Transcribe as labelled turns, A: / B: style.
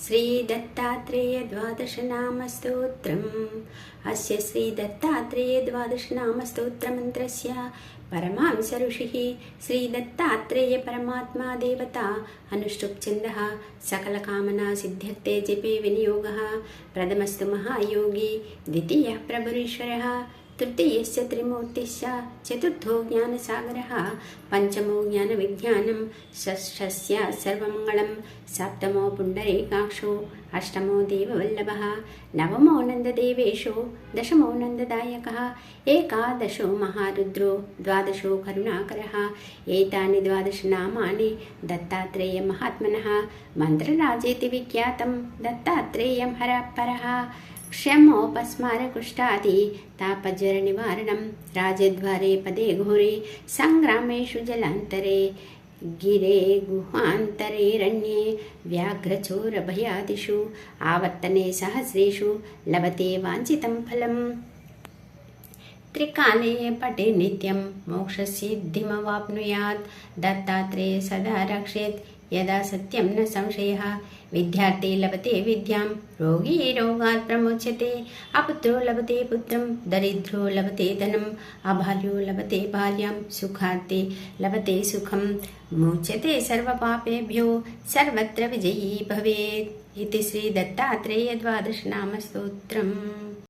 A: श्रीदत्तात्रेयद्वादशनामस्तोत्रम् अस्य श्रीदत्तात्रेयद्वादशनामस्तोत्रमन्त्रस्य परमहंसऋषिः श्रीदत्तात्रेयपरमात्मा देवता अनुष्टुप्छन्दः सकलकामनासिद्ध्यर्थे जपे विनियोगः प्रथमस्तु महायोगी द्वितीयः प्रभुरीश्वरः तृतीयश्च त्रिमूर्तिश्च चतुर्थो ज्ञानसागरः पंचमो ज्ञानविज्ञानं षष्ठस्य सर्वमङ्गलं सप्तमो पुण्डरीकाक्षो अष्टमो देववल्लभः नवमो नन्ददेवेशो दशमो नन्ददायकः एकादशो महारुद्रो द्वादशो करुणाकरः एतानि द्वादशनामानि दत्तात्रेयमहात्मनः मन्त्रराजेति विख्यातं दत्तात्रेयं हरः क्षमोपस्मारकुष्ठादि तापज्वरनिवारणं राजद्वारे पदे घोरे संग्रामेषु जलान्तरे गिरे गुहान्तरेरण्ये व्याघ्रचोरभयादिषु आवर्तने सहस्रेषु लभते वाञ्छितं फलम् त्रिकाले पठे नित्यं मोक्षसिद्धिमवाप्नुयात् दत्तात्रेय सदा रक्षेत् यदा सत्यं न संशयः विद्यार्थी लभते विद्यां रोगी रोगात् प्रमुच्यते अपुत्रो लभते पुत्रं दरिद्रो लभते धनम् अबाल्यो लभते बाल्यां सुखार्थे लभते सुखं मुच्यते सर्वपापेभ्यो सर्वत्र विजयी भवेत् इति श्री दत्तात्रेय द्वादशनामस्तोत्रम्।